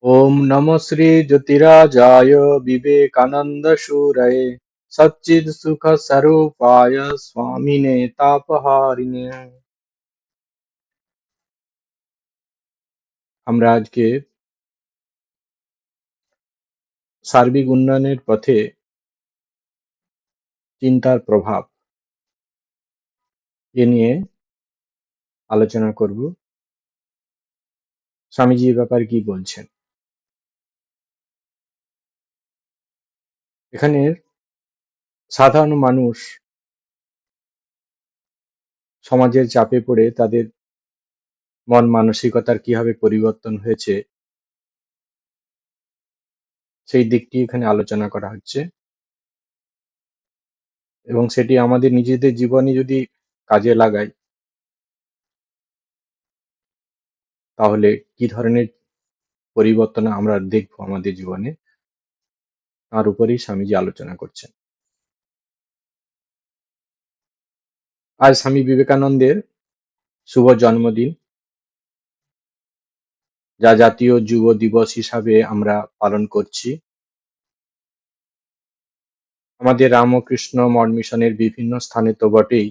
ओम नमः श्री ज्योतिराजाय विवेकानंद सूरये सच्चिद सुख स्वरूपाय स्वामिने तापहारिणे। আমরা আজকে সার্বিক উন্নয়নের পথে চিন্তার প্রভাব এ নিয়ে আলোচনা করব। স্বামীজি এ ব্যাপারে কি বলছেন। এখানে সাধারণ মানুষ সমাজের চাপে পড়ে তাদের মন মানসিকতার কিভাবে পরিবর্তন হয়েছে সেই দিকটি এখানে আলোচনা করা হচ্ছে, এবং সেটি আমাদের নিজেদের জীবনে যদি কাজে লাগাই তাহলে কি ধরনের পরিবর্তন আমরা দেখব আমাদের জীবনে, তার উপরেই স্বামীজি আলোচনা করছেন। আজ স্বামী বিবেকানন্দের শুভ জন্মদিন, যা জাতীয় যুব দিবস হিসাবে আমরা পালন করছি। আমাদের রামকৃষ্ণ মঠ মিশনের বিভিন্ন স্থানে তো বটেই,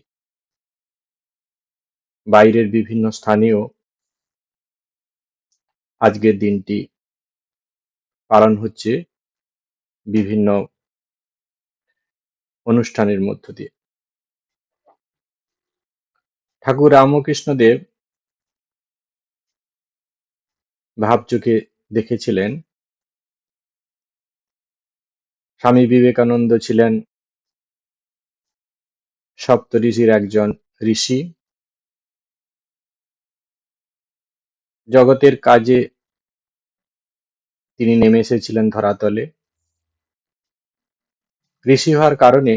বাইরের বিভিন্ন স্থানেও আজকের দিনটি পালন হচ্ছে বিভিন্ন অনুষ্ঠানের মধ্য দিয়ে। ঠাকুর রামকৃষ্ণ দেব ভাবচোখে দেখেছিলেন স্বামী বিবেকানন্দ ছিলেন সপ্তঋষির একজন ঋষি। জগতের কাজে তিনি নেমে এসেছিলেন ধরাতলে। ঋষি হওয়ার কারণে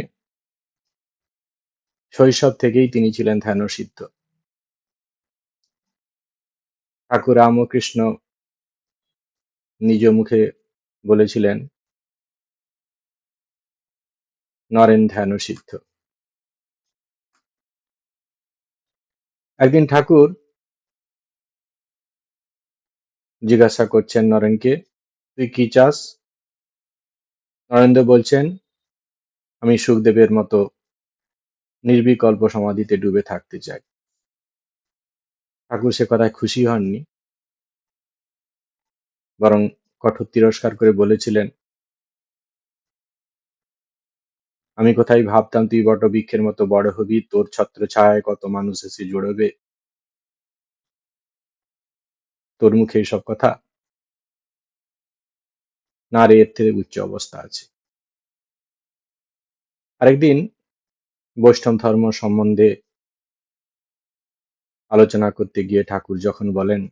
শৈশব থেকেই তিনি ছিলেন ধ্যানসিদ্ধ। ঠাকুর রামকৃষ্ণ নিজ মুখে বলেছিলেন, নরেন ধ্যানসিদ্ধ। একদিন ঠাকুর জিজ্ঞাসা করছেন নরেনকে, তুই কি চাস? নরেন্দ্র বলছেন, আমি সুখদেবের মতো নির্বিকল্প সমাধিতে ডুবে থাকতে চাই। ঠাকুর সে কথায় খুশি হননি, বরং কঠোর তিরস্কার করে বলেছিলেন, আমি কোথায় ভাবতাম তুই বটবৃক্ষের মতো বড় হবি, তোর ছত্র ছায়ায় কত মানুষ এসে জুড়বে, তোর মুখে এসব কথা? না রে, এর থেকে উচ্চ অবস্থা আছে। আরেকদিন বৈষ্ণব ধর্ম সম্বন্ধে আলোচনা করতে গিয়ে ঠাকুর যখন বলেন,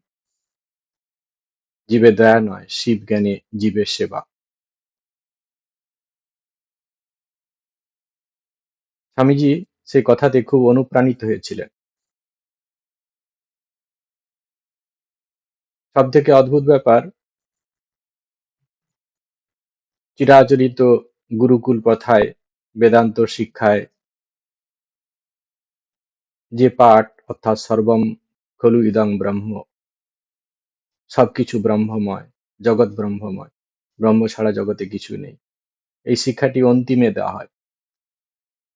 জীবে দয়া নয়, শিব জ্ঞানে জীবের সেবা। স্বামীজি সেই কথাতে খুব অনুপ্রাণিত হয়েছিলেন। সব থেকে অদ্ভুত ব্যাপার, চিরাচরিত গুরুকুল প্রথায়, বেদান্ত শিক্ষায় যে পাঠ, অর্থাৎ সর্বম খলু ইদং ব্রহ্ম, সবকিছু ব্রহ্মময়, জগৎ ব্রহ্মময়, ব্রহ্ম ছাড়া জগতে কিছু নেই, এই শিক্ষাটি অন্তিমে দেওয়া হয়।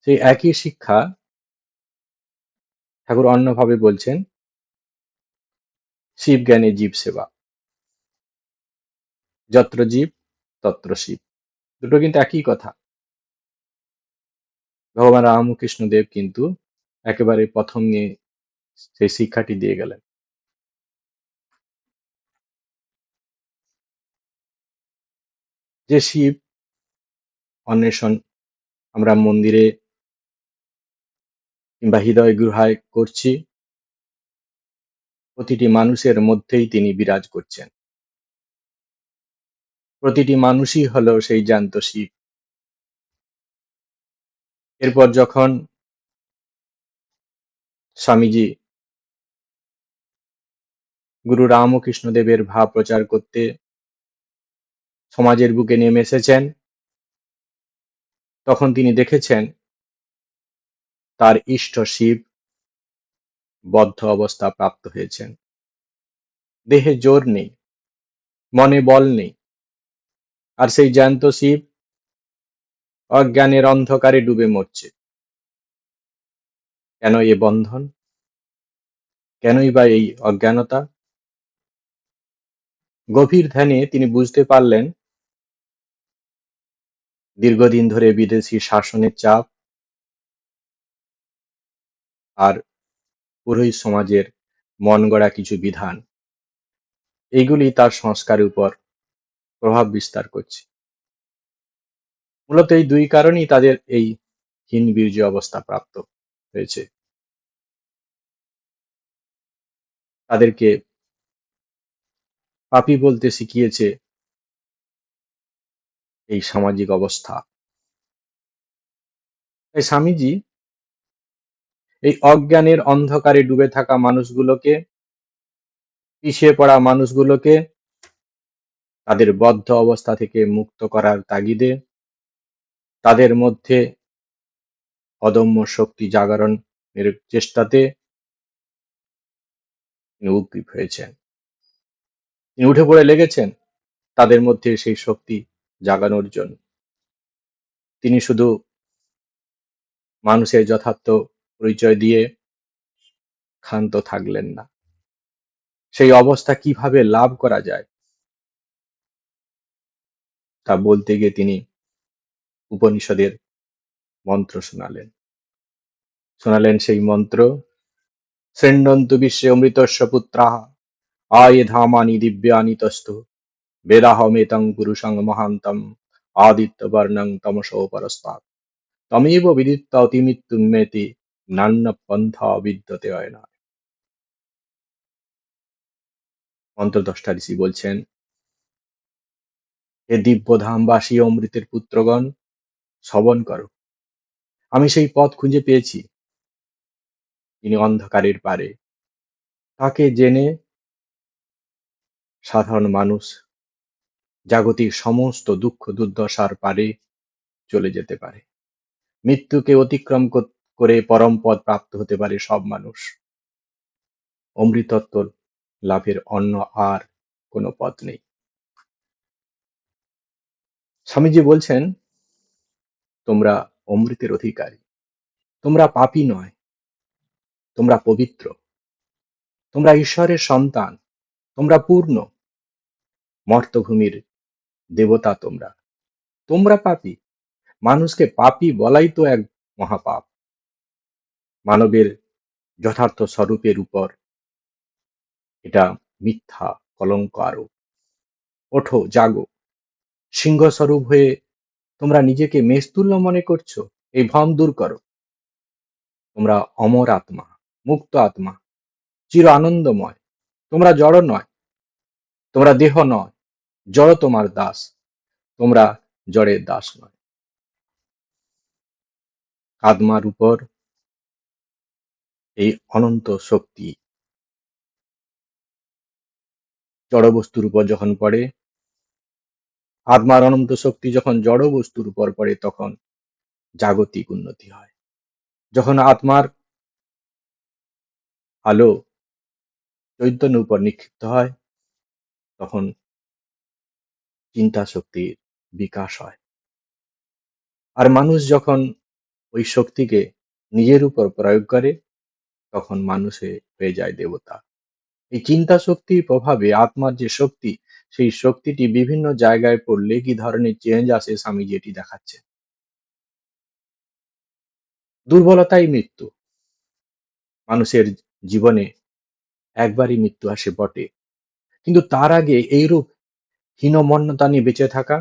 সেই একই শিক্ষা ঠাকুর অন্যভাবে বলছেন, শিব জ্ঞানে জীব সেবা, যত্র জীব তত্র শিব। দুটো কিন্তু একই কথা। ভগবান রামকৃষ্ণ দেব কিন্তু একেবারে প্রথম নিয়ে সেই শিক্ষাটি দিয়ে গেলেন। যে শিব অন্বেষণ আমরা মন্দিরে কিংবা হৃদয় গুহায় করছি, প্রতিটি মানুষের মধ্যেই তিনি বিরাজ করছেন। প্রতিটি মানুষই হলো সেই জ্যান্ত শিব। এরপর যখন স্বামীজি গুরু রামকৃষ্ণ দেবের ভাব প্রচার করতে সমাজের বুকে নেমে এসেছেন, তখন তিনি দেখেছেন তার ইষ্ট শিব বদ্ধ অবস্থা প্রাপ্ত হয়েছেন। দেহে জোর নেই, মনে বল নেই, আর সেই জ্যান্ত শিব অজ্ঞানের অন্ধকারে ডুবে মরছে। কেন এ বন্ধন? কেনই বা এই অজ্ঞানতা? গভীর ধ্যানে তিনি বুঝতে পারলেন, দীর্ঘদিন ধরে বিদেশি শাসনের চাপ আর পুরোহিত সমাজের মন গড়া কিছু বিধান, এইগুলি তার সংস্কারের উপর প্রভাব বিস্তার করছে। মূলত এই দুই কারণেই তাদের এই হীন বীর্য অবস্থা প্রাপ্ত হয়েছে। তাদেরকে পাপী বলতে শিখিয়েছে এই সামাজিক অবস্থা। তাই স্বামীজি এই অজ্ঞানের অন্ধকারে ডুবে থাকা মানুষগুলোকে, পিছিয়ে পড়া মানুষগুলোকে তাদের বদ্ধ অবস্থা থেকে মুক্ত করার তাগিদে, তাদের মধ্যে অদম্য শক্তি জাগরণের চেষ্টাতে তিনি উদ্গ্রীব হয়েছেন। তিনি উঠে পড়ে লেগেছেন তাদের মধ্যে সেই শক্তি জাগানোর জন্য। তিনি শুধু মানুষের যথার্থ পরিচয় দিয়ে ক্ষান্ত থাকলেন না, সেই অবস্থা কিভাবে লাভ করা যায় তা বলতে গিয়ে তিনি উপনিষদের মন্ত্র শোনালেন সেই মন্ত্র, শৃণ্বন্তু বিশ্বে অমৃতস্য পুত্রাঃ আয়ে ধামানি দিব্যানি তস্তু বেদাহমেতং পুরুষং মহান্তম আদিত্যবর্ণং তমসো পরস্তাৎ তমেব বিদিত্বা অতিমৃত্যুমেতি নান্য পন্থা বিদ্যতে অয়না। মন্ত্র দ্রষ্টা ঋষি বলছেন, হে দিব্যধামবাসী অমৃতের পুত্রগণ, শ্রবণ করো, আমি সেই পথ খুঁজে পেয়েছি। তিনি অন্ধকারের পারে, তাকে জেনে সাধারণ মানুষ জাগতিক সমস্ত দুঃখ দুর্দশার পারে চলে যেতে পারে। মৃত্যুকে অতিক্রম করে পরম পদ প্রাপ্ত হতে পারে সব মানুষ। অমৃতত্ব লাভের অন্য আর কোনো পথ নেই। স্বামীজি বলছেন, তোমরা অমৃতের অধিকারী, তোমরা পাপী নয়, তোমরা পবিত্র, তোমরা ঈশ্বরের সন্তান, তোমরা পূর্ণ, মর্তভূমির দেবতা তোমরা। তোমরা পাপী, মানুষকে পাপী বলাই তো এক মহাপাপ। মানবের যথার্থ স্বরূপের উপর এটা মিথ্যা কলঙ্ক আরোপ। ওঠো, জাগো, সিংহস্বরূপ হয়ে তোমরা নিজেকে মেষতুল্য মনে করছো, এই ভ্রম দূর করো। তোমরা অমর আত্মা, মুক্ত আত্মা, চির আনন্দময়। তোমরা জড় নয়, তোমরা দেহ নয়, জড় তোমার দাস, তোমরা জড়ের দাস নয়। আত্মার উপর এই অনন্ত শক্তি জড় বস্তুর উপর যখন পড়ে, আত্মার অনন্ত শক্তি যখন জড় বস্তুর উপর পড়ে, তখন জাগতিক উন্নতি হয়। যখন আত্মার আলো চৈতন্য উপর নিক্ষিপ্ত হয়, তখন চিন্তা শক্তির বিকাশ হয়। আর মানুষ যখন ওই শক্তিকে নিজের উপর প্রয়োগ করে, তখন মানুষে হয়ে যায় দেবতা। এই চিন্তা শক্তির প্রভাবে আত্মার যে শক্তি, সেই শক্তিটি বিভিন্ন জায়গায় পড়লে কি ধরনের চেঞ্জ আসে স্বামীজি এটি দেখাচ্ছে। দুর্বলতাই মৃত্যু। মানুষের জীবনে একবারই মৃত্যু আসে বটে, কিন্তু তার আগে এইরূপ হীনমন্যতা নিয়ে বেঁচে থাকা,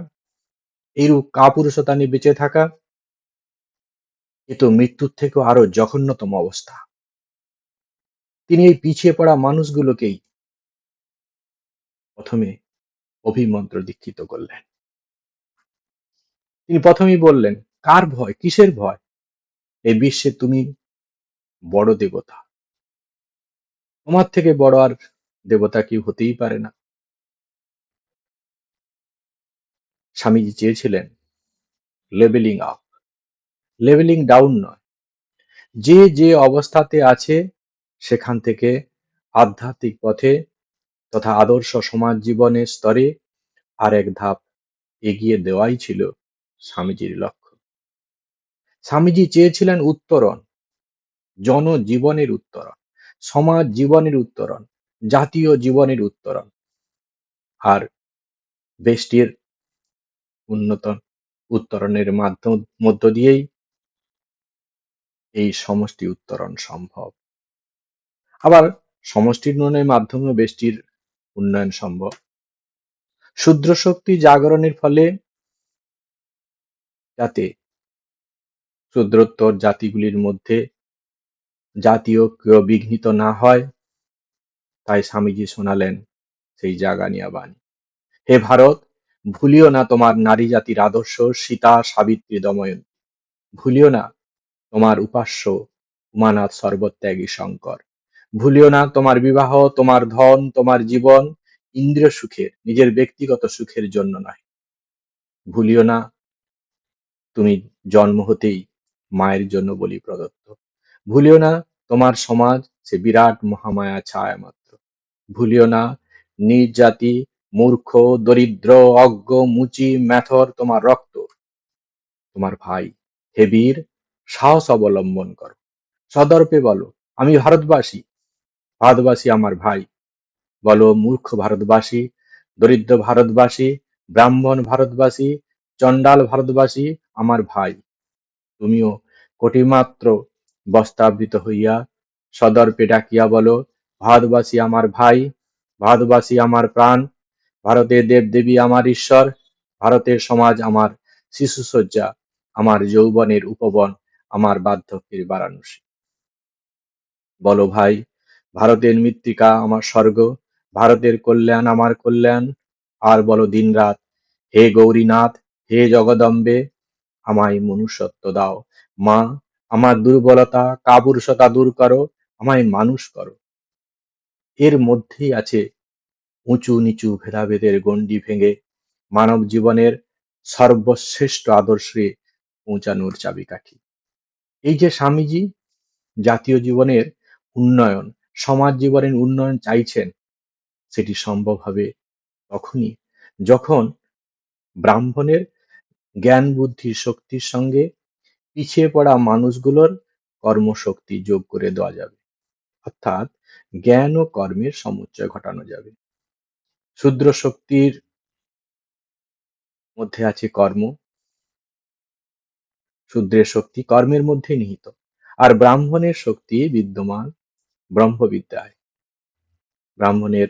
এইরূপ কাপুরুষতা নিয়ে বেঁচে থাকা, এ তো মৃত্যুর থেকেও আরো জঘন্যতম অবস্থা। তিনি এই পিছিয়ে পড়া মানুষগুলোকেই প্রথমে অভিমন্ত্র দীক্ষিত করলেন। তিনি প্রথমেই বললেন, কার ভয়, কিসের ভয়? এই বিশ্বে তুমি বড় দেবতা, তোমার থেকে বড় আর দেবতা কেউ হতেই পারে না। স্বামীজি চেয়েছিলেন লেভেলিং আপ, লেভেলিং ডাউন নয়। যে যে অবস্থাতে আছে সেখান থেকে আধ্যাত্মিক পথে তথা আদর্শ সমাজ জীবনের স্তরে আর এক ধাপ এগিয়ে দেওয়াই ছিল স্বামীজির লক্ষ্য। স্বামীজি চেয়েছিলেন উত্তরণ, জনজীবনের উত্তরণ, সমাজ জীবনের উত্তরণ, জাতীয় জীবনের উত্তরণ, আর দেশটির উত্তরণের মধ্য দিয়েই এই সমষ্টি উত্তরণ সম্ভব। আবার সমষ্টি উন্নয়নের মাধ্যমেও দেশটির উন্নয়ন সম্ভব। শূদ্র শক্তি জাগরণের ফলে যাতে ক্ষুদ্রোত্তর জাতিগুলির মধ্যে জাতীয় ঐক্য বিঘ্নিত না হয়, তাই স্বামীজি শোনালেন সেই জাগানিয়া বাণী। হে ভারত, ভুলিও না তোমার নারী জাতির আদর্শ সীতা, সাবিত্রী, দময়ন্তী। ভুলিও না তোমার উপাস্য উমানাথ সর্বত্যাগী শঙ্কর। ভুলিও না তোমার বিবাহ, তোমার ধন, তোমার জীবন ইন্দ্রিয় সুখের, নিজের ব্যক্তিগত সুখের জন্য নয়। ভুলিও না তুমি জন্ম হতেই মায়ের জন্য বলি প্রদত্ত। ভুলিও না তোমার সমাজ সে বিরাট মহামায়া ছায়া মাত্র। ভুলিও না নিজ জাতি, মূর্খ, দরিদ্র, অজ্ঞ, মুচি, মেথর তোমার রক্ত। তোমার ভাই, হে বীর, সাহস অবলম্বন করো, সদর্পে বলো আমি ভারতবাসী, ভারতবাসী আমার ভাই। বলো মূর্খ ভারতবাসী, দরিদ্র ভারতবাসী, ব্রাহ্মণ ভারতবাসী, চণ্ডাল ভারতবাসী আমার ভাই। তুমিও কোটিমাত্র বস্ত্রাবৃত হইয়া সদর্পে ডাকিয়া বলো, ভারতবাসী আমার ভাই, ভারতবাসী আমার প্রাণ, ভারতের দেবদেবী আমার ঈশ্বর, ভারতের সমাজ আমার শিশুসজ্জা, আমার যৌবনের উপবন, আমার বার্ধক্যের বারাণসী। বলো ভাই, ভারতের মৃত্তিকা আমার স্বর্গ, ভারতের কল্যাণ আমার কল্যাণ। আর বলো দিনরাত, হে গৌরীনাথ, হে জগদম্বে, আমায় মনুষ্যত্ব দাও। মা, আমার দুর্বলতা কাপুরুষতা দূর করো, আমায় মানুষ করো। এর মধ্যেই আছে উঁচু নিচু ভেদাভেদের গণ্ডি ভেঙে মানব জীবনের সর্বশ্রেষ্ঠ আদর্শে পৌঁছানোর চাবিকাঠি। এই যে স্বামীজি জাতীয় জীবনের উন্নয়ন, সমাজ জীবনের উন্নয়ন চাইছেন, সেটি সম্ভব হবে তখনই যখন ব্রাহ্মণের জ্ঞান বুদ্ধির শক্তির সঙ্গে পিছিয়ে পড়া মানুষগুলোর কর্মশক্তি যোগ করে দেওয়া যাবে, অর্থাৎ জ্ঞান ও কর্মের সমুচ্চয় ঘটানো যাবে। শূদ্র শক্তির মধ্যে আছে কর্ম, শূদ্রের শক্তি কর্মের মধ্যে নিহিত, আর ব্রাহ্মণের শক্তি বিদ্যমান ব্রহ্মবিদ্যায়। ব্রাহ্মণের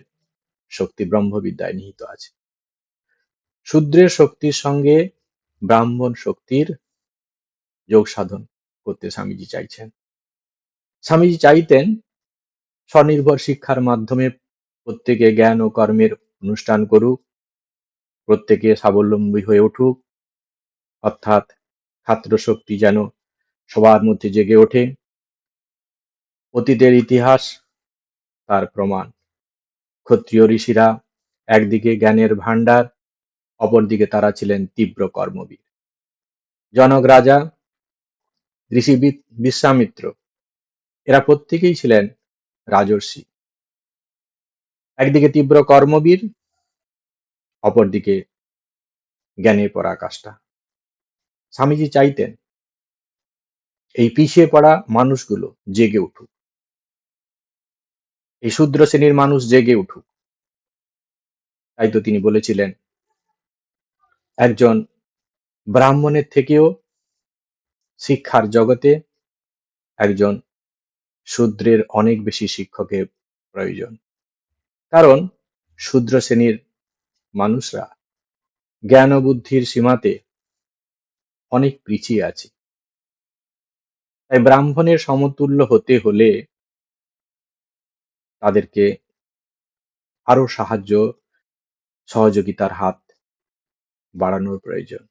শক্তি ব্রহ্মবিদ্যায় নিহিত আছে। শূদ্রের শক্তির সঙ্গে ব্রাহ্মণ শক্তির যোগ সাধন করতে স্বামীজি চাইছেন। স্বামীজি চাইতেন স্বনির্ভর শিক্ষার মাধ্যমে প্রত্যেকে জ্ঞান ও কর্মের অনুষ্ঠান করুক, প্রত্যেকে স্বাবলম্বী হয়ে উঠুক, অর্থাৎ ছাত্র শক্তি যেন সবার মধ্যে জেগে ওঠে। অতীতের ইতিহাস তার প্রমাণ। ক্ষত্রিয় ঋষিরা একদিকে জ্ঞানের ভাণ্ডার, অপরদিকে তারা ছিলেন তীব্র কর্মবীর। জনক রাজা, ঋষি বিশ্বামিত্র, এরা প্রত্যেকেই ছিলেন রাজর্ষি। একদিকে তীব্র কর্মবীর, অপরদিকে জ্ঞানের পরাকাষ্ঠা। স্বামীজি চাইতেন এই পিছিয়ে পড়া মানুষগুলো জেগে উঠুক, এই শূদ্র শ্রেণীর মানুষ জেগে উঠুক। তাই তো তিনি বলেছিলেন একজন ব্রাহ্মণের থেকেও শিক্ষার জগতে একজন শূদ্রের অনেক বেশি শিক্ষকের প্রয়োজন। কারণ শূদ্র শ্রেণীর মানুষরা জ্ঞান ও বুদ্ধির সীমাতে অনেক পিছিয়ে আছে। তাই ব্রাহ্মণের সমতুল্য হতে হলে তাদেরকে আরো সাহায্য সহযোগিতার হাত বাড়ানোর প্রয়োজন।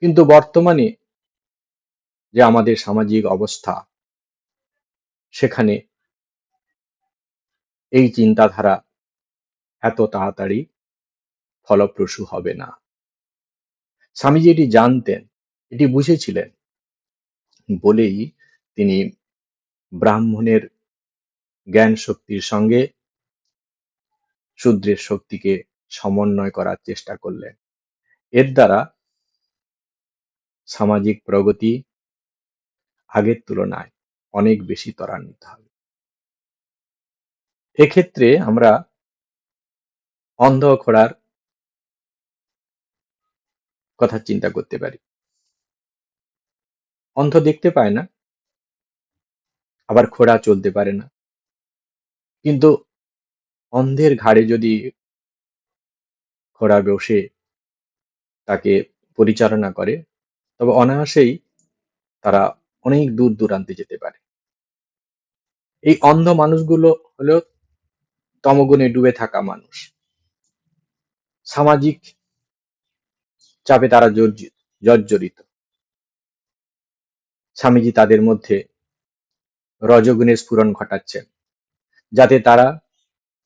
কিন্তু বর্তমানে যে আমাদের সামাজিক অবস্থা, সেখানে এই চিন্তাধারা এত তাড়াতাড়ি ফলপ্রসূ হবে না। স্বামীজি এটি জানতেন, এটি বুঝেছিলেন বলেই তিনি ব্রাহ্মণের জ্ঞান শক্তির সঙ্গে শূদ্রের শক্তিকে সমন্বয় করার চেষ্টা করলেন। এর দ্বারা সামাজিক প্রগতি আগের তুলনায় অনেক বেশি ত্বরান্বিত হবে। এক্ষেত্রে আমরা অন্ধ ঘোড়ার কথা চিন্তা করতে পারি। অন্ধ দেখতে পায় না, আবার ঘোড়া চলতে পারে না, কিন্তু অন্ধের ঘাড়ে যদি ঘোড়া বসে তাকে পরিচালনা করে, তবে অনায়াসেই তারা অনেক দূর দূরান্তে যেতে পারে। এই অন্ধ মানুষগুলো হলো তমগুণে ডুবে থাকা মানুষ। সামাজিক চাপে তারা জর্জরিত। স্বামীজি তাদের মধ্যে রজগুণের স্ফুরণ ঘটাচ্ছেন, যাতে তারা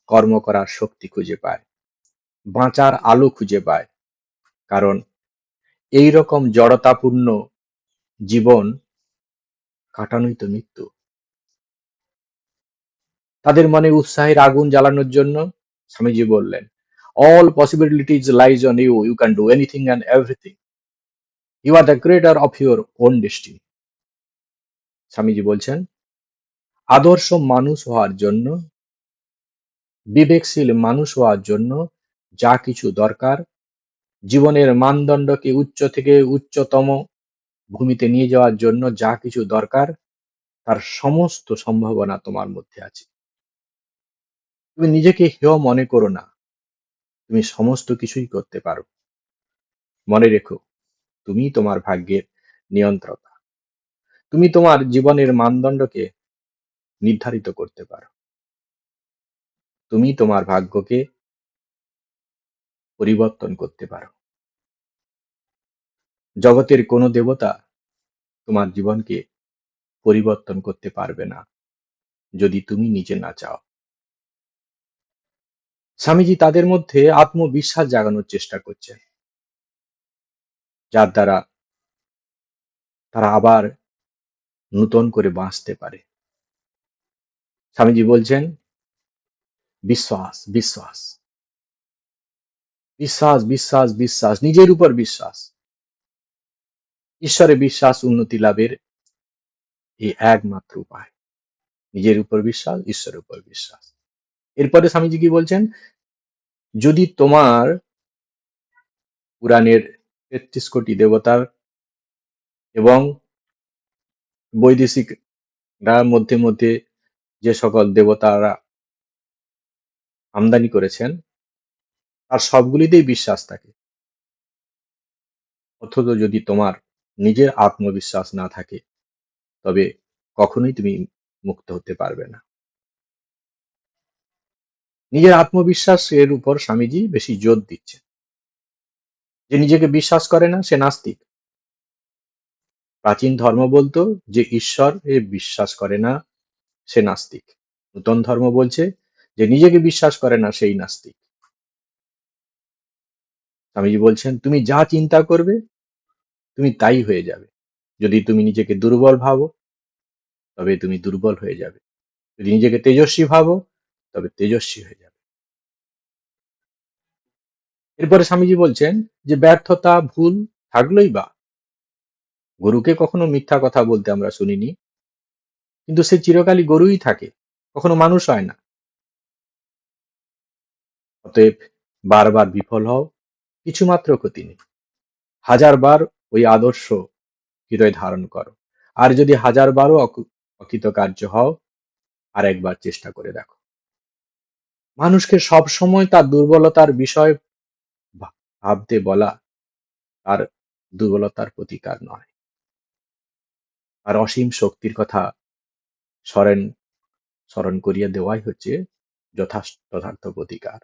কর্ম করার শক্তি খুঁজে পায়, বাঁচার আলো খুঁজে পায়। কারণ এই রকম জড়তাপূর্ণ জীবন কাটানোই তো মৃত্যু। তাদের মনে উৎসাহের আগুন জ্বালানোর জন্য স্বামীজি বললেন, all possibilities lies on you, you can do anything and everything, you are the creator of your own destiny। Swamiji বলছেন, আদর্শ মানুষ হওয়ার জন্য, বিবেকশীল মানুষ হওয়ার জন্য যা কিছু দরকার, জীবনের মানদণ্ডকে উচ্চ থেকে উচ্চতম ভূমিতে নিয়ে যাওয়ার জন্য যা কিছু দরকার, তার সমস্ত সম্ভাবনা তোমার মধ্যে আছে। তুমি নিজেকে হেয় মনে করো না, তুমি সমস্ত কিছুই করতে পারো। মনে রেখো, তুমি তোমার ভাগ্যের নিয়ন্ত্রতা। তুমি তোমার জীবনের মানদণ্ডকে নির্ধারিত করতে পারো। তুমি তোমার ভাগ্যকে পরিবর্তন করতে পারো। জগতের কোনো দেবতা তোমার জীবনকে পরিবর্তন করতে পারবে না, যদি তুমি নিজে না চাও। স্বামীজি তাদের মধ্যে আত্মবিশ্বাস জাগানোর চেষ্টা করছেন, যার দ্বারা তারা আবার নূতন করে বাঁচতে পারে। স্বামীজি বলছেন, বিশ্বাস বিশ্বাস বিশ্বাস বিশ্বাস বিশ্বাস, নিজের উপর বিশ্বাস, ঈশ্বরে বিশ্বাস উন্নতি লাভের এই একমাত্র উপায়। নিজের উপর বিশ্বাস, ঈশ্বরের উপর বিশ্বাস। এরপরে স্বামীজি কি বলছেন, যদি তোমার পুরাণের ৩৩ কোটি দেবতার এবং বৈদেশিকরা মধ্যে মধ্যে যে সকল দেবতারা আমদানি করেছেন, তার সবগুলিতেই বিশ্বাস থাকে, অথচ যদি তোমার নিজের আত্মবিশ্বাস না থাকে, তবে কখনোই তুমি মুক্ত হতে পারবে না। নিজের আত্মবিশ্বাসের উপর স্বামীজি বেশি জোর দিচ্ছেন। যে নিজেকে বিশ্বাস করে না, সে নাস্তিক। প্রাচীন ধর্ম বলতো যে ঈশ্বরে বিশ্বাস করে না, সে নাস্তিক। নূতন ধর্ম বলছে যে নিজেকে বিশ্বাস করে না, সেই নাস্তিক। স্বামীজি বলছেন, তুমি যা চিন্তা করবে তুমি তাই হয়ে যাবে। যদি তুমি নিজেকে দুর্বল ভাবো, তবে তুমি দুর্বল হয়ে যাবে। যদি নিজেকে তেজস্বী ভাবো, তবে তেজস্বী হয়ে যাবে। এরপরে স্বামীজি বলছেন যে ব্যর্থতা, ভুল থাকলোই বা, গরুকে কখনো মিথ্যা কথা বলতে আমরা শুনিনি, কিন্তু সে চিরকালই গরুই থাকে, কখনো মানুষ হয় না। অতএব বারবার বিফল হও, কিছুমাত্র ক্ষতি নেই। হাজারবার ওই আদর্শ হৃদয় ধারণ করো, আর যদি হাজারবারও অকৃতকার্য হও, আর একবার চেষ্টা করে দেখো। মানুষকে সব সময় তার দুর্বলতার বিষয় ভাবতে বলা তার দুর্বলতার প্রতিকার নয়, আর অসীম শক্তির কথা স্মরণ করিয়ে দেওয়াই হচ্ছে যথার্থ প্রতিকার।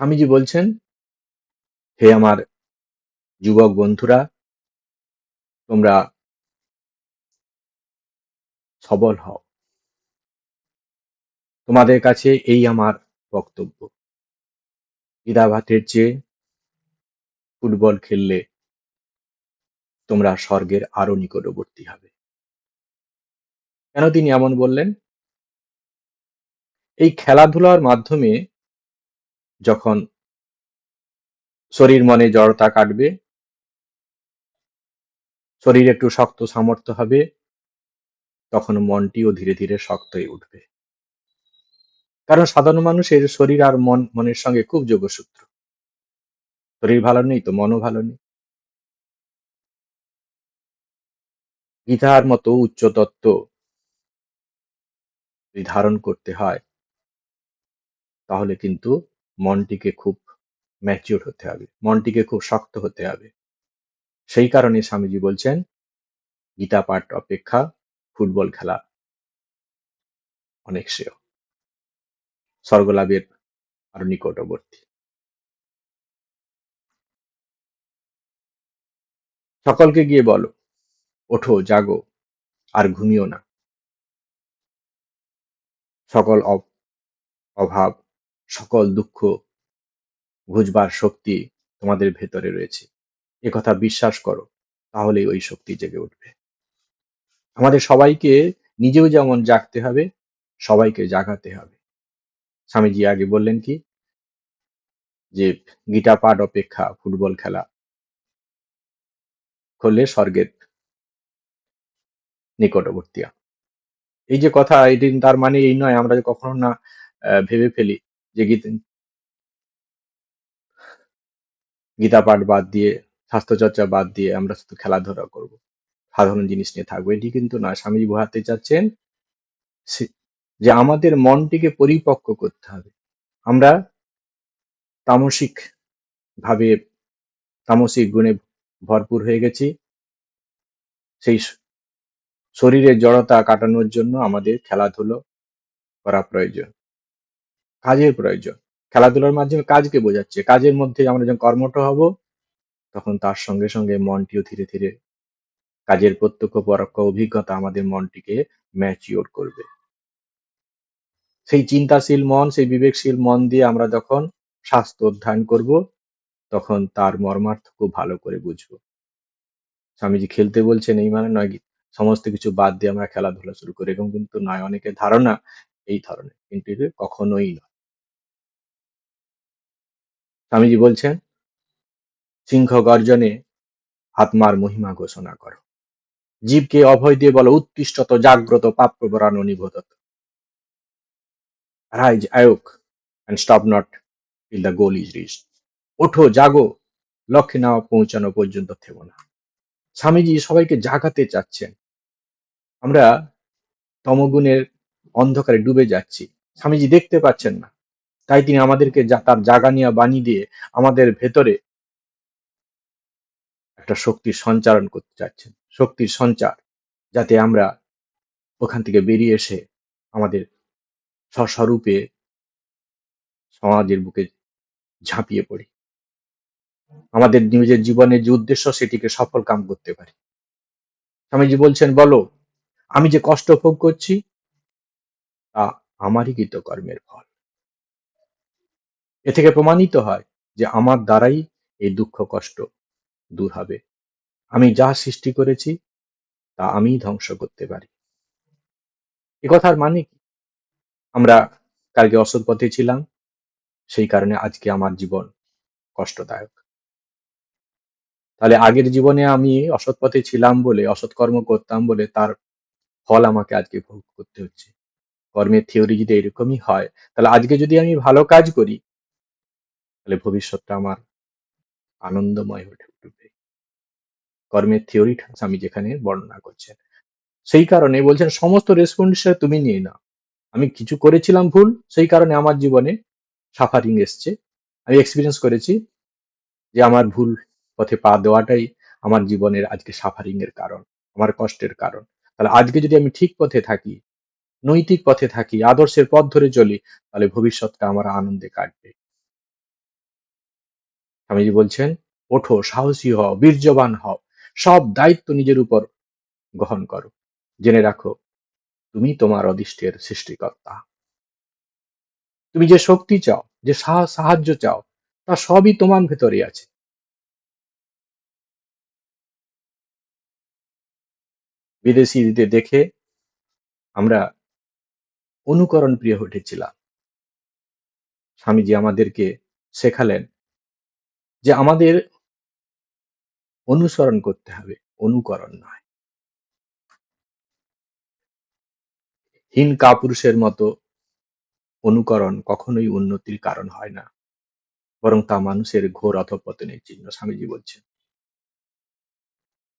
স্বামীজি বলছেন, হে আমার যুবক বন্ধুরা, তোমরা সবল হও। তোমাদের কাছে এই আমার বক্তব্য, ইদাভাতের চেয়ে ফুটবল খেললে তোমরা স্বর্গের আরো নিকটবর্তী হবে। কেন তিনি এমন বললেন? এই খেলাধুলার মাধ্যমে যখন শরীর মনে জড়তা কাটবে, শরীর একটু শক্ত সামর্থ্য হবে, তখন মনটিও ধীরে ধীরে শক্ত হয়ে উঠবে। কারণ সাধারণ মানুষের শরীর আর মনের সঙ্গে খুব যোগসূত্র। শরীর ভালো নেই তো মনও ভালো নেই। গীতার মতো উচ্চ তত্ত্ব যদি ধারণ করতে হয়, তাহলে কিন্তু মনটিকে খুব ম্যাচিওর হতে হবে, মনটিকে খুব শক্ত হতে হবে। সেই কারণে স্বামীজি বলছেন, গীতা পাঠ অপেক্ষা ফুটবল খেলা অনেক শ্রেয়, স্বর্গলাভের আরো নিকটবর্তী। সকলকে গিয়ে বলো, ওঠো জাগো, আর ঘুমিও না। সকল অভাব, সকল দুঃখ ঘুচবার শক্তি তোমাদের ভেতরে রয়েছে, একথা বিশ্বাস করো, তাহলেই ওই শক্তি জেগে উঠবে। আমাদের সবাইকে নিজেও যেমন জাগতে হবে, সবাইকে জাগাতে হবে। স্বামীজি আগে বললেন কি, যে গীতা পাঠ অপেক্ষা ফুটবল খেলা করলে স্বর্গের নিকটবর্তী। এই যে কথা, এটি তার মানে এই নয় আমরা কখনো না ভেবে ফেলি যে গীতা পাঠ বাদ দিয়ে, স্বাস্থ্যচর্চা বাদ দিয়ে আমরা শুধু খেলাধুলা করব, সাধারণ জিনিস নিয়ে থাকবো, এটি কিন্তু নয়। স্বামীজি বোঝাতে চাচ্ছেন যে আমাদের মনটিকে পরিপক্ক করতে হবে। আমরা তামসিক ভাবে, তামসিক গুণে ভরপুর হয়ে গেছি। সেই শরীরের জড়তা কাটানোর জন্য আমাদের খেলাধুলো করা প্রয়োজন, কাজের প্রয়োজন। খেলাধুলার মাধ্যমে কাজকে বোঝাচ্ছে, কাজের মধ্যে আমরা যখন কর্মঠ হব, তখন তার সঙ্গে সঙ্গে মনটিও ধীরে ধীরে, কাজের প্রত্যক্ষ পরোক্ষ অভিজ্ঞতা আমাদের মনটিকে ম্যাচিওর করবে। সেই চিন্তাশীল মন, সেই বিবেকশীল মন দিয়ে আমরা যখন শাস্ত্র অধ্যয়ন করব, তখন তার মর্মার্থ খুব ভালো করে বুঝবো। স্বামীজি খেলতে বলছেন এই মানে নয় সমস্ত কিছু বাদ দিয়ে আমরা খেলাধুলা শুরু করি, এরকম কিন্তু নয়। অনেকের ধারণা এই ধরনের, কিন্তু এটা কখনোই নয়। স্বামীজি বলছেন, সিংহ গর্জনে আত্মার মহিমা ঘোষণা করো, জীবকে অভয় দিয়ে বলো, উত্তিষ্ঠত জাগ্রত পাপ্রবরান নিবোধত, rise awake and stop not till the goal is reached. ওঠো জাগো, লক্ষ্যে না পৌঁছানো পর্যন্ত থেমো না। স্বামীজি সবাইকে জাগাতে চাচ্ছেন। আমরা তমগুণের অন্ধকারে ডুবে যাচ্ছি, স্বামীজি দেখতে পাচ্ছেন না, তাই তিনি আমাদেরকে তার জাগানিয়া বাণী দিয়ে আমাদের ভেতরে একটা শক্তির সঞ্চারণ করতে চাচ্ছেন, শক্তির সঞ্চার, যাতে আমরা ওখান থেকে বেরিয়ে এসে আমাদের স্বস্বরূপে সমাজের বুকে ঝাঁপিয়ে পড়ি, আমাদের নিজের জীবনের যে উদ্দেশ্য সেটিকে সফল কাম করতে পারি। স্বামীজি বলছেন, বলো, আমি যে কষ্ট ভোগ করছি তা আমারই কৃতকর্মের ফল। এ থেকে প্রমাণিত হয় যে আমার দ্বারাই এই দুঃখ কষ্ট দূর হবে। আমি যা সৃষ্টি করেছি তা আমিই ধ্বংস করতে পারি। এ কথার মানে কি? আমরা কালকে অসৎ পথে ছিলাম, সেই কারণে আজকে আমার জীবন কষ্টদায়ক। তাহলে আগের জীবনে আমি অসৎ পথে ছিলাম বলে, অসৎ কর্ম করতাম বলে তার ফল আমাকে আজকে ভোগ করতে হচ্ছে। কর্মের থিওরি যদি এরকমই হয়, তাহলে আজকে যদি আমি ভালো কাজ করি, তাহলে ভবিষ্যৎটা আমার আনন্দময় হয়ে উঠবে। কর্মের থিওরিটা আমি যেখানে বর্ণনা করছেন, সেই কারণে বলছেন সমস্ত রেসপন্সিবিলিটি তুমি নিয়ে নাও। আমি কিছু করেছিলাম ভুল, সেই কারণে আমার জীবনে সাফারিং এসছে। আমি এক্সপিরিয়েন্স করেছি যে আমার ভুল পথে পা দেওয়াটাই আমার জীবনের আজকে সাফারিং এর কারণ, আমার কষ্টের কারণ। তাহলে আজকে যদি আমি ঠিক পথে থাকি, নৈতিক পথে থাকি, আদর্শের পথ ধরে চলি, তাহলে ভবিষ্যৎটা আমার আনন্দে কাটবে। স্বামীজি বলছেন, ওঠো, সাহসী হও, বীর্যবান হও, সব দায়িত্ব নিজের উপর গ্রহণ করো। জেনে রাখো, তুমি তোমার অদৃষ্টের সৃষ্টিকর্তা। তুমি যে শক্তি চাও, যে সাহায্য চাও, তা সবই তোমার ভেতরে আছে। বিদেশিদের দেখে আমরা অনুকরণ প্রিয় হয়ে উঠেছিলাম। স্বামীজি আমাদেরকে শেখালেন যে আমাদের অনুসরণ করতে হবে, অনুকরণ নয়। হীন কাপুরুষের মতো অনুকরণ কখনোই উন্নতির কারণ হয় না, বরং তা মানুষের ঘোর অধঃপতনের চিহ্ন। স্বামীজি বলছেন,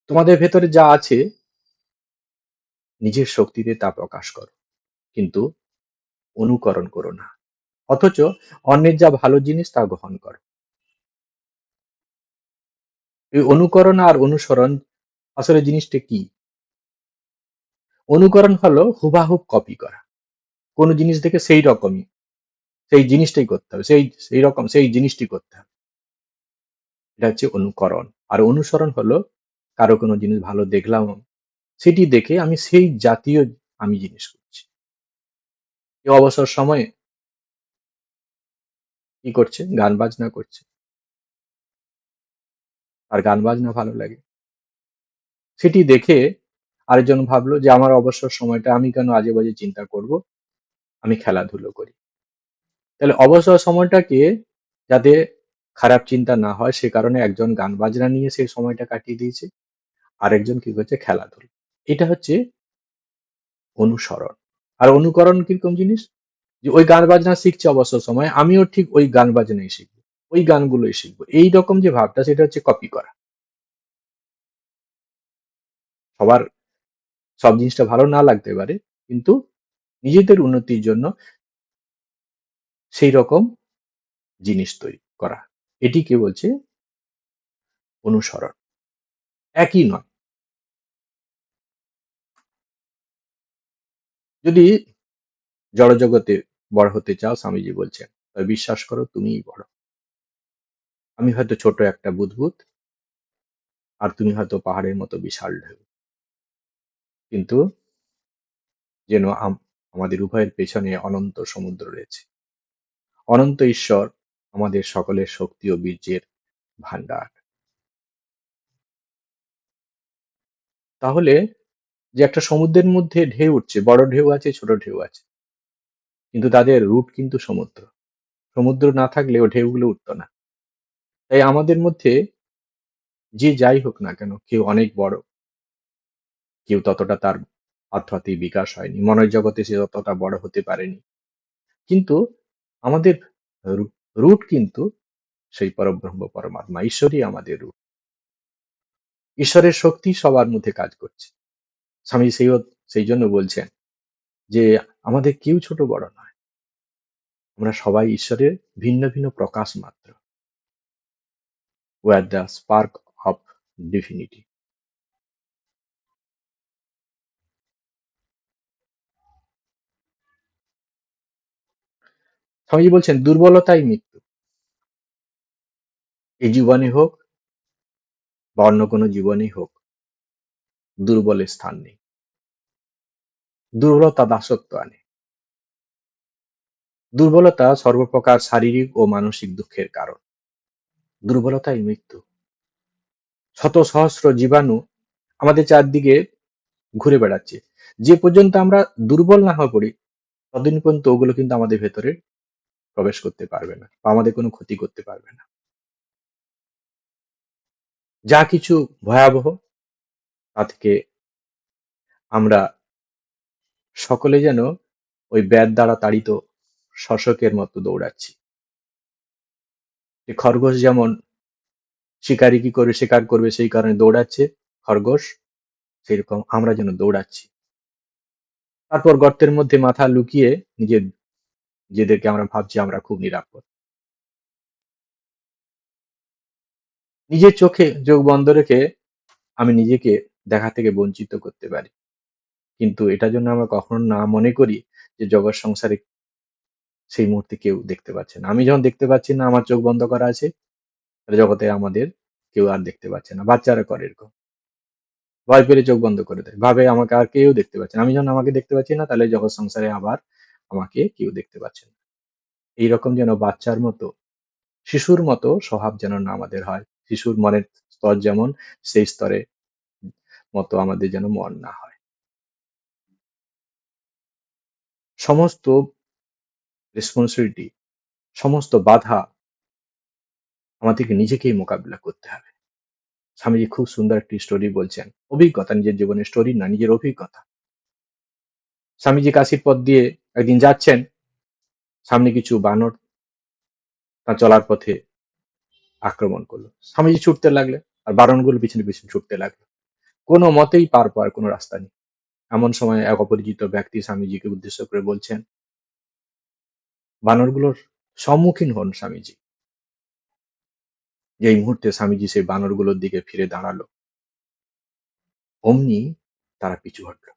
তোমাদের ভেতরে যা আছে নিজের শক্তিতে তা প্রকাশ করো, কিন্তু অনুকরণ করো না। অথচ অন্যের যা ভালো জিনিস তা গ্রহণ করো। এই অনুকরণ আর অনুসরণ আসলে জিনিসটা কি? অনুকরণ হলো হুবাহুব কপি করা, কোনো জিনিস দেখে সেই রকমই সেই জিনিসটাই করতে হবে, সেই রকম সেই জিনিসটি করতে হবে, এটা হচ্ছে অনুকরণ। আর অনুসরণ হলো কারো কোনো জিনিস ভালো দেখলাম, সেটি দেখে আমি সেই জাতীয় আমি জিনিস করছি। কেউ অবসর সময়ে কি করছে? গান বাজনা করছে, আর গান বাজনা ভালো লাগে, সেটি দেখে আরেকজন ভাবলো যে আমার অবসর সময়টা আমি কেন আজে বাজে চিন্তা করব, আমি খেলাধুলো করি। তাহলে অবসর সময়টাকে যাতে খারাপ চিন্তা না হয় সে কারণে একজন গান বাজনা নিয়ে সেই সময়টা কাটিয়ে দিয়েছে, আরেকজন কি করছে? খেলাধুলো। এটা হচ্ছে অনুসরণ। আর অনুকরণ কিরকম জিনিস? যে ওই গান বাজনা শিখছে অবসর সময়, আমিও ঠিক ওই গান বাজনাই শিখবো, ওই গানগুলোই শিখবো, এই রকম যে ভাবটা, সেটা হচ্ছে কপি করা। সবার সব জিনিসটা ভালো না লাগতে পারে, কিন্তু নিজেদের উন্নতির জন্য সেই রকম জিনিস তৈরি করা, এটিকে বলছে অনুসরণ। একই নয়। যদি জড়জগতে বড় হতে চাও, স্বামীজি বলছেন, তবে বিশ্বাস করো তুমিই বড়। আমি হয়তো ছোট একটা বুদবুদ, আর তুমি হয়তো পাহাড়ের মতো বিশাল ঢেউ, কিন্তু যেন আমাদের উভয়ের পেছনে অনন্ত সমুদ্র রয়েছে। অনন্ত ঈশ্বর আমাদের সকলের শক্তি ও বীর্যের ভান্ডার। তাহলে যে একটা সমুদ্রের মধ্যে ঢেউ উঠছে, বড় ঢেউ আছে, ছোট ঢেউ আছে, কিন্তু তাদের রুট কিন্তু সমুদ্র। সমুদ্র না থাকলে ও ঢেউগুলো উঠতো না। তাই আমাদের মধ্যে যে যাই হোক না কেন, কেউ অনেক বড়, কেউ ততটা তার আধ্যাত্মিক বিকাশ হয়নি, মনের জগতে সে ততটা বড় হতে পারেনি, কিন্তু আমাদের রুট কিন্তু সেই পরব্রহ্ম পরমাত্মা, ঈশ্বরই আমাদের রূপ। ঈশ্বরের শক্তি সবার মধ্যে কাজ করছে। স্বামী সেই জন্য বলছেন যে আমাদের কেউ ছোট বড় নয়, আমরা সবাই ঈশ্বরের ভিন্ন ভিন্ন প্রকাশ মাত্র। We are the spark of divinity. Swamiji বলছেন, দুর্বলতাই মৃত্যু। এই জীবনে হোক বা অন্য কোনো জীবনেই হোক, দুর্বলের স্থান নেই। দুর্বলতা দাসত্ব আনে। দুর্বলতা সর্বপ্রকার শারীরিক ও মানসিক দুঃখের কারণ। দুর্বলতাই মৃত্যু। শত সহস্র জীবাণু আমাদের চারদিকে ঘুরে বেড়াচ্ছে, যে পর্যন্ত আমরা দুর্বল না হয়ে পড়ি, ততদিন পর্যন্ত ওগুলো কিন্তু আমাদের ভেতরে প্রবেশ করতে পারবে না বা আমাদের কোনো ক্ষতি করতে পারবে না। যা কিছু ভয়াবহ, তা থেকে আমরা সকলে যেন ওই ব্যাট দ্বারা তাড়িত শশকের মতো দৌড়াচ্ছি। যে খরগোশ যেমন শিকারি কি করে শিকার করবে সেই কারণে দৌড়াচ্ছে, খরগোশ সেরকম আমরা যেন দৌড়াচ্ছি। তারপর গর্তের মধ্যে মাথা লুকিয়ে নিজেদেরকে আমরা ভাবছি আমরা খুব নিরাপদ। নিজের চোখে চোখ বন্ধ রেখে আমি নিজেকে দেখা থেকে বঞ্চিত করতে পারি, কিন্তু এটার জন্য আমরা কখনো না মনে করি যে জগৎ সংসারে সেই মুহূর্তে কেউ দেখতে পাচ্ছে না। আমি যখন দেখতে পাচ্ছি না, আমার চোখ বন্ধ করা আছে, তাহলে জগতে আমাদের কেউ আর দেখতে পাচ্ছে না। বাচ্চারা করে এরকম, ভয় পেলে চোখ বন্ধ করে দেয়, ভাবে আমাকে আর কেউ দেখতে পাচ্ছে না। আমি যখন আমাকে দেখতে পাচ্ছি না, তাহলে জগৎ সংসারে আবার আমাকে কেউ দেখতে পাচ্ছে না। এইরকম যেন বাচ্চার মতো, শিশুর মতো স্বভাব যেন না আমাদের হয়। শিশুর মনের স্তর যেমন, সেই স্তরে মতো আমাদের যেন মন না হয়। সমস্ত রেসপন্সিবিলিটি, সমস্ত বাধা আমাদেরকে নিজেকেই মোকাবিলা করতে হবে। স্বামীজি খুব সুন্দর একটি স্টোরি বলছেন, অভিজ্ঞতা, নিজের জীবনের স্টোরি না, নিজের অভিজ্ঞতা। স্বামীজি কাশির পথ দিয়ে একদিন যাচ্ছেন, সামনে কিছু বানর তার চলার পথে আক্রমণ করলো। স্বামীজি ছুটতে লাগলেন, আর বানরগুলো পিছনে পিছনে ছুটতে লাগলো। কোনো মতেই পার পাওয়ার কোনো রাস্তা নেই। এমন সময় এক অপরিচিত ব্যক্তি স্বামীজিকে উদ্দেশ্য করে বলছেন, বানরগুলোর সম্মুখীন হন স্বামীজি। যে এই মুহূর্তে স্বামীজি সেই বানরগুলোর দিকে ফিরে দাঁড়ালো, অমনি তারা পিছু হটল।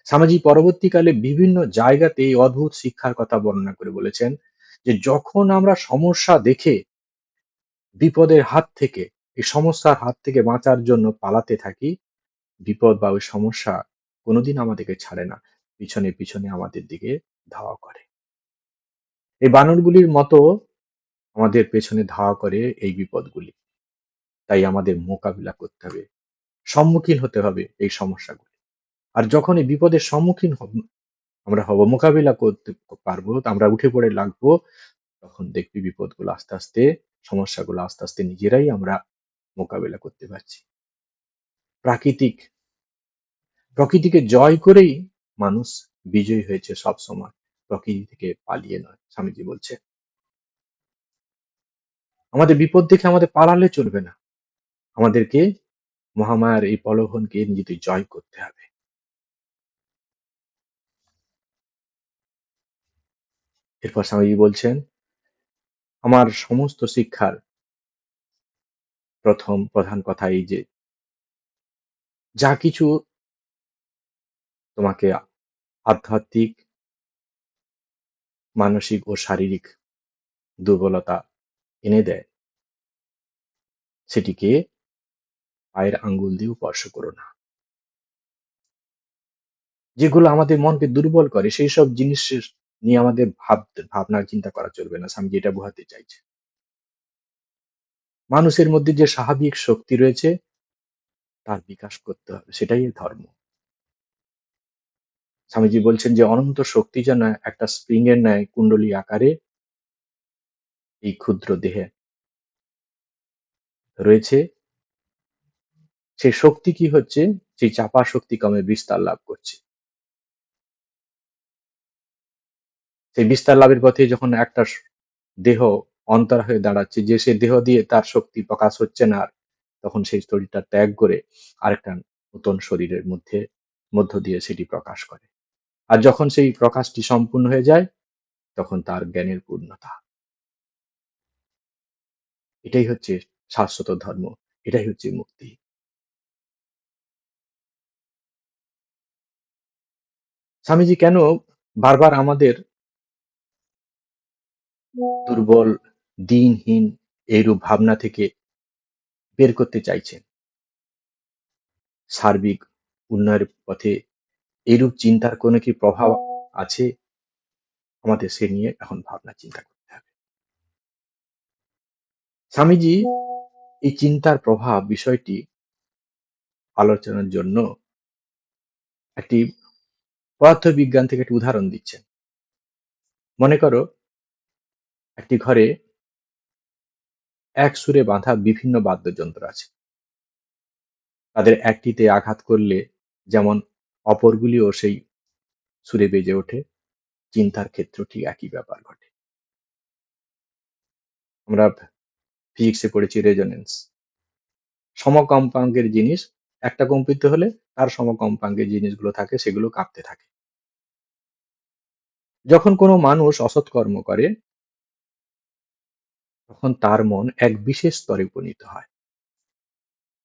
স্বামীজি পরবর্তীকালে বিভিন্ন জায়গাতে এই অদ্ভুত শিক্ষার কথা বর্ণনা করে বলেছেন যে যখন আমরা সমস্যা দেখে বিপদের হাত থেকে, এই সমস্যার হাত থেকে বাঁচার জন্য পালাতে থাকি, বিপদ বা ওই সমস্যা কোনোদিন আমাদেরকে ছাড়ে না, পিছনে পিছনে আমাদের দিকে ধাওয়া করে। এই বানরগুলির মতো আমাদের পেছনে ধাওয়া করে এই বিপদগুলি। তাই আমাদের মোকাবিলা করতে হবে, সম্মুখীন হতে হবে এই সমস্যাগুলি। আর যখন এই বিপদের সম্মুখীন আমরা হব, মোকাবিলা করতে পারবো, আমরা উঠে পড়ে লাগবো, তখন দেখবি বিপদগুলো আস্তে আস্তে, সমস্যাগুলো আস্তে আস্তে নিজেরাই আমরা মোকাবিলা করতে পারছি। প্রাকৃতিক প্রকৃতিকে জয় করেই মানুষ বিজয়ী হয়েছে সব সময়, প্রকৃতি থেকে পালিয়ে নয়। স্বামীজি বলছে আমাদের বিপদ দেখে আমাদের পালালে চলবে না, আমাদেরকে মহামায়ার এই প্রলোভনকে নিজেকে জয় করতে হবে। এরপর স্বামীজি বলছেন, আমার সমস্ত শিক্ষার প্রথম প্রধান কথা এই যে যা কিছু তোমাকে আধ্যাত্মিক, মানসিক ও শারীরিক দুর্বলতা এনে দেয়, সেটিকে পায়ের আঙ্গুল দিয়ে স্পর্শ করো না। যেগুলো আমাদের মনকে দুর্বল করে সেই সব জিনিস নিয়ে আমাদের ভাবনা চিন্তা করা চলবে না। স্বামীজি এটা বোঝাতে চাইছে। মানুষের মধ্যে যে স্বাভাবিক শক্তি রয়েছে তার বিকাশ করতে হবে, সেটাই ধর্ম। স্বামীজি বলছেন যে অনন্ত শক্তি যেন একটা স্প্রিং এর ন্যায় কুণ্ডলী আকারে এই ক্ষুদ্র দেহে রয়েছে। সেই শক্তি কি হচ্ছে, সেই চাপা শক্তি কমে বিস্তার লাভ করছে। সেই বিস্তার লাভের পথে যখন একটা দেহ অন্তর হয়ে দাঁড়াচ্ছে, যে সে দেহ দিয়ে তার শক্তি প্রকাশ হচ্ছে না আর, তখন সেই শরীরটা ত্যাগ করে আরেকটা নতুন শরীরের মধ্য দিয়ে সেটি প্রকাশ করে। আর যখন সেই প্রকাশটি সম্পূর্ণ হয়ে যায় তখন তার জ্ঞানের পূর্ণতা। এটাই হচ্ছে শাশ্বত ধর্ম, এটাই হচ্ছে মুক্তি। স্বামীজি কেন বারবার আমাদের দুর্বল, দিনহীন এইরূপ ভাবনা থেকে বের করতে চাইছেন? সার্বিক উন্নয়নের পথে এইরূপ চিন্তার কোনো কি প্রভাব আছে? আমাদের সে নিয়ে এখন ভাবনা চিন্তা করতে হবে। স্বামীজি এই চিন্তার প্রভাব বিষয়টি আলোচনার জন্য একটি পদার্থবিজ্ঞান থেকে একটি উদাহরণ দিচ্ছেন। মনে করো একটি ঘরে এক সুরে বাঁধা বিভিন্ন বাদ্যযন্ত্র আছে। তাদের একটিতে আঘাত করলে যেমন অপরগুলিও সেই সুরে বেজে ওঠে, চিন্তার ক্ষেত্র ঠিক একই ব্যাপার ঘটে। আমরা ফিজিক্সে পড়েছি রেজোনেন্স। সমকম্পাঙ্কের জিনিস একটা কম্পিত হলে তার সমকম্পাঙ্কের জিনিসগুলো থাকে সেগুলো কাঁপতে থাকে। যখন কোনো মানুষ অসৎ কর্ম করে তখন তার মন এক বিশেষ স্তরে উপনীত হয়,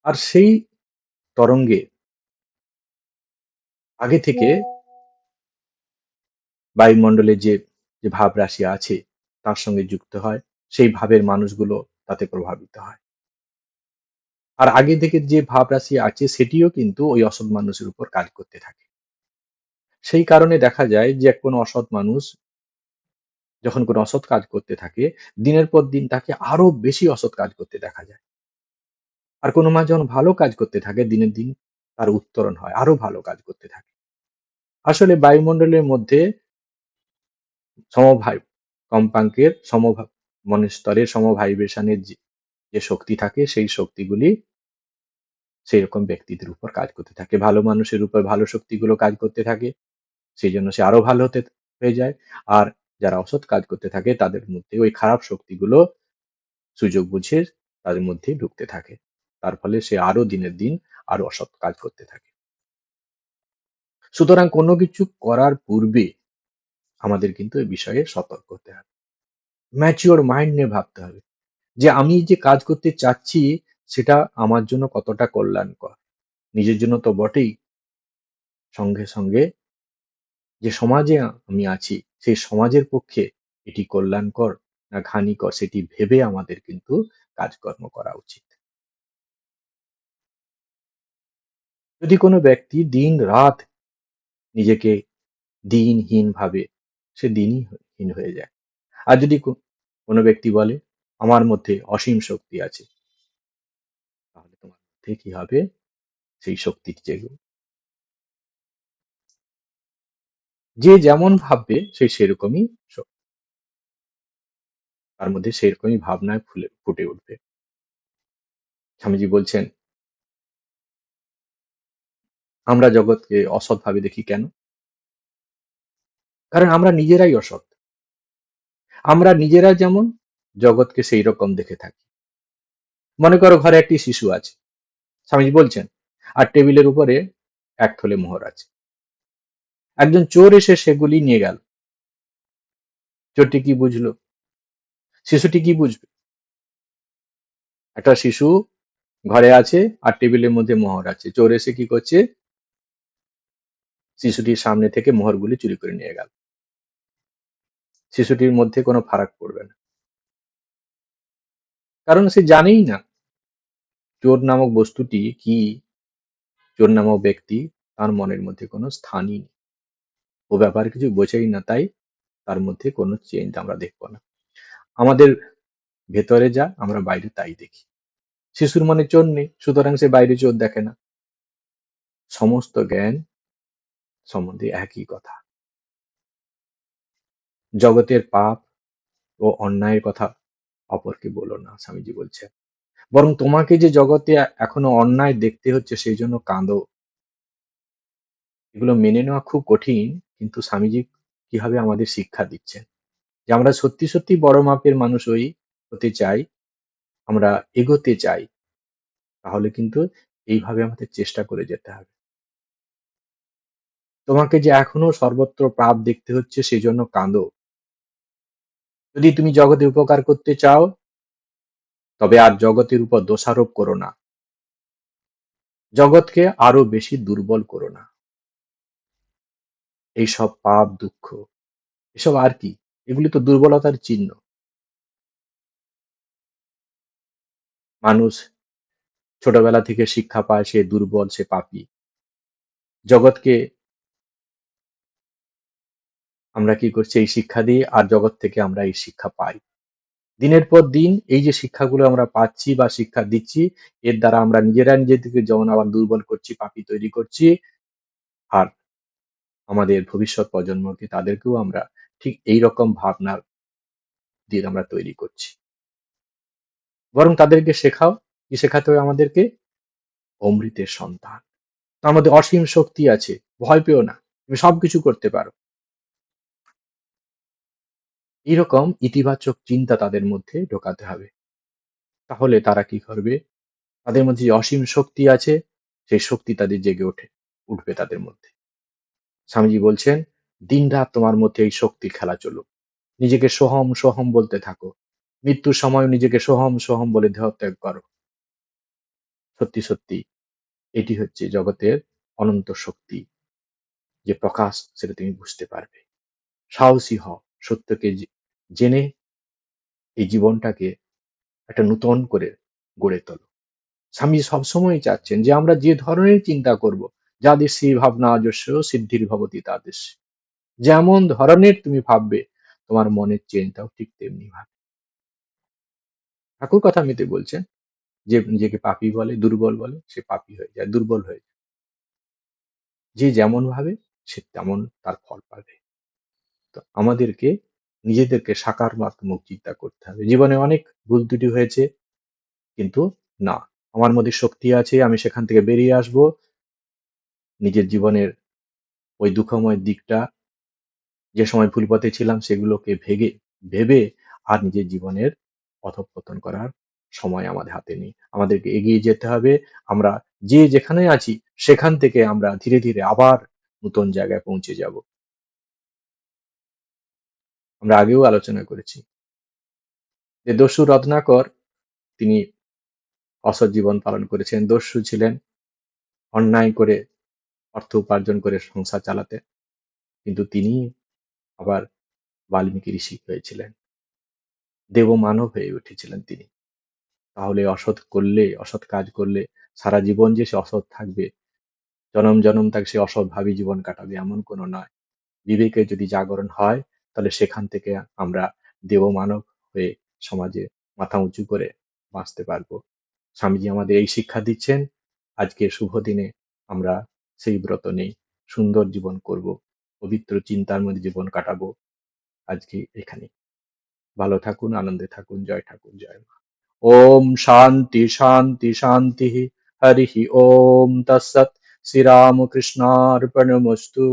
আর সেই তরঙ্গে আগে থেকে বায়ুমণ্ডলে যে যে ভাব রাশি আছে তার সঙ্গে যুক্ত হয়, সেই ভাবের মানুষগুলো তাতে প্রভাবিত হয়। আর আগে থেকে যে ভাব রাশি আছে সেটিও কিন্তু ওই অসৎ মানুষের উপর কাজ করতে থাকে। সেই কারণে দেখা যায় যে কোনো অসৎ মানুষ যখন কোনো অসৎ কাজ করতে থাকে, দিনের পর দিন তাকে আরো বেশি অসৎ কাজ করতে দেখা যায়। আর কোনো মানুষ যখন ভালো কাজ করতে থাকে, দিনের দিন তার উত্তরণ হয়, আরো ভালো কাজ করতে থাকে। আসলে বায়ুমণ্ডলের মধ্যে সমভাব কম্পাঙ্কের সমভাব, মানে স্তরের সমভাইব্রেশনের যে শক্তি থাকে সেই শক্তিগুলি সেই রকম ব্যক্তিদের উপর কাজ করতে থাকে, ভালো মানুষের উপর ভালো শক্তিগুলো কাজ করতে থাকে, সেই জন্য সে আরো ভালো হতে হয়ে যায়। আর যারা অসৎ কাজ করতে থাকে তাদের মধ্যে ওই খারাপ শক্তিগুলো সুযোগ বুঝে তাদের মধ্যে ঢুকতে থাকে, তার ফলে সে আরো দিনের দিন আরো অসৎ কাজ করতে থাকে। সুতরাং কোনো কিছু করার পূর্বে আমাদের কিন্তু এই বিষয়ে সতর্ক হতে হবে, ম্যাচিওর মাইন্ড নিয়ে ভাবতে হবে যে আমি যে কাজ করতে চাচ্ছি সেটা আমার জন্য কতটা কল্যাণকর, নিজের জন্য তো বটেই, সঙ্গে সঙ্গে যে সমাজে আমি আছি সেই সমাজের পক্ষে এটি কল্যাণকর না হানিকর সেটি ভেবে আমাদের কিন্তু কাজকর্ম করা উচিত। যদি কোনো ব্যক্তি দিন রাত নিজেকে দিনহীন ভাবে, সে দিনই হীন হয়ে যায়। আর যদি কোনো ব্যক্তি বলে আমার মধ্যে অসীম শক্তি আছে, তাহলে তোমার মধ্যে কি হবে, সেই শক্তিটি জেগে যে যেমন ভাববে সে সেরকমই তার মধ্যে সেরকমই ভাবনায় ফুটে উঠবে। স্বামীজি বলছেন আমরা জগৎকে অসৎ ভাবে দেখি কেন? কারণ আমরা নিজেরাই অসৎ। আমরা নিজেরা যেমন জগৎকে সেই রকম দেখে থাকি। মনে করো ঘরে একটি শিশু আছে, স্বামীজি বলছেন, আর টেবিলের উপরে এক থলে মোহর আছে। একজন চোর এসে সেগুলি নিয়ে গেল। চোরটি কি বুঝলো? শিশুটি কি বুঝবে? একটা শিশু ঘরে আছে আর টেবিলের মধ্যে মোহর আছে, চোর এসে কি করছে, শিশুটির সামনে থেকে মোহরগুলি চুরি করে নিয়ে গেল। শিশুটির মধ্যে কোনো ফারাক পড়বে না, কারণ সে জানেই না চোর নামক বস্তুটি কি, চোর নামক ব্যক্তি তার মনের মধ্যে কোনো স্থানই নেই, ও ব্যাপারে কিছু বোঝেই না, তাই তার মধ্যে কোনো চেঞ্জ আমরা দেখবো না। আমাদের ভেতরে যা আমরা বাইরে তাই দেখি। শিশুর মনে চোর নেই, সুতরাং সে বাইরে চোর দেখে না। সমস্ত জ্ঞান সম্বন্ধে একই কথা। জগতের পাপ ও অন্যায়ের কথা অপরকে বলো না, স্বামীজি বলছেন, বরং তোমাকে যে জগতে এখনো অন্যায় দেখতে হচ্ছে সেই জন্য কাঁদো। এগুলো মেনে নেওয়া খুব কঠিন, কিন্তু স্বামীজি কিভাবে আমাদের শিক্ষা দিচ্ছেন যে আমরা সত্যি সত্যি বড় মাপের মানুষ হতে চাই, আমরা এগোতে চাই, তাহলে কিন্তু এইভাবে আমাদের চেষ্টা করে যেতে হবে। তোমাকে যে এখনো সর্বত্র পাপ দেখতে হচ্ছে সেই জন্য কাঁদো। যদি তুমি জগতে উপকার করতে চাও তবে আর জগতের উপর দোষারোপ করো না, জগৎকে আরো বেশি দুর্বল করো না। এইসব পাপ দুঃখ এসব আর কি, এগুলি তো দুর্বলতার চিহ্ন। মানুষ ছোটবেলা থেকে শিক্ষা পায় সে দুর্বল, সে পাপী। জগৎকে আমরা কি করছি, এই শিক্ষা দিয়ে আর জগৎ থেকে আমরা এই শিক্ষা পাই। দিনের পর দিন এই যে শিক্ষাগুলো আমরা পাচ্ছি বা শিক্ষা দিচ্ছি, এর দ্বারা আমরা নিজেরা নিজেদেরকে যেমন আবার দুর্বল করছি, পাপী তৈরি করছি, আর আমাদের ভবিষ্যৎ প্রজন্মকে তাদেরকেও আমরা ঠিক এই রকম ভাবনা দিয়ে আমরা তৈরি করছি। বরং তাদেরকে শেখাও, কি শেখাতে হবে আমাদেরকে, অমৃতের সন্তান, তার মধ্যে অসীম শক্তি আছে, ভয় পেও না, তুমি সবকিছু করতে পারো। এরকম ইতিবাচক চিন্তা তাদের মধ্যে ঢোকাতে হবে। তাহলে তারা কি করবে, তাদের মধ্যে যে অসীম শক্তি আছে সেই শক্তি তাদের জেগে উঠবে তাদের মধ্যে। স্বামীজি বলছেন দিনরাত তোমার মধ্যে এই শক্তির খেলা চলুক, নিজেকে সোহম সোহম বলতে থাকো, মৃত্যুর সময় নিজেকে সোহম সোহম বলে দেহত্যাগ করো। সত্যি সত্যি এটি হচ্ছে জগতের অনন্ত শক্তি, যে প্রকাশ সেটা তুমি বুঝতে পারবে। সাহসী হও, সত্যকে জেনে এই জীবনটাকে একটা নূতন করে গড়ে তোলো। স্বামী সবসময় চাচ্ছেন যে আমরা যে ধরনের চিন্তা করব, যাদের সেই ভাবনা আদর্শ সিদ্ধির ভবতি তাদের, যেমন ধরনের তুমি ভাববে তোমার মনের চেঞ্জটাও ঠিক তেমনি ভাবে। ঠাকুর কথা মিতে বলছেন যে নিজেকে পাপী বলে, দুর্বল বলে, সে পাপী হয়ে যায়, দুর্বল হয়ে যায়। যে যেমন ভাবে সে তেমন তার ফল পাবে। তো আমাদেরকে নিজেদেরকে সাকারাত্মক চিন্তা করতে হবে। জীবনে অনেক ভুল ত্রুটি হয়েছে, কিন্তু না, আমার মধ্যে শক্তি আছে, আমি সেখান থেকে বেরিয়ে আসব, নিজের জীবনের ওই দুঃখময় দিকটা, যে সময় ভুল পথে ছিলাম সেগুলোকে ভেবে আর নিজের জীবনের অধঃপতন করার সময় আমাদের হাতে নেই। আমাদেরকে এগিয়ে যেতে হবে। আমরা যে যেখানে আছি সেখান থেকে আমরা ধীরে ধীরে আবার নতুন জায়গায় পৌঁছে যাব। আমরা আগেও আলোচনা করেছি যে দস্যু রত্নাকর, তিনি অসৎ জীবন পালন করেছেন, দস্যু ছিলেন, অন্যায় করে অর্থ উপার্জন করে সংসার চালাতেন, কিন্তু তিনি আবার বাল্মীকি ঋষি হয়েছিলেন, দেবমানব হয়ে উঠেছিলেন তিনি। তাহলে অসৎ কাজ করলে সারা জীবন যে সে অসৎ থাকবে, জনম জনম তাকে সে অসৎভাবে জীবন কাটাবে এমন কোনো নয়। বিবেকের যদি জাগরণ হয়, তাহলে সেখান থেকে আমরা দেবমানব হয়ে সমাজে মাথা উঁচু করে বাঁচতে পারবো। স্বামীজি আমাদের এই শিক্ষা দিচ্ছেন। আজকে শুভ দিনে আমরা সেই ব্রত নেই, সুন্দর জীবন করব, পবিত্র চিন্তার মধ্যে জীবন কাটাবো। আজকে এখানে ভালো থাকুন, আনন্দে থাকুন। জয় ঠাকুর, জয় মা। ওম শান্তি শান্তি শান্তি। হরি ওম তৎসৎ। শ্রীরামকৃষ্ণার্পণমস্তু।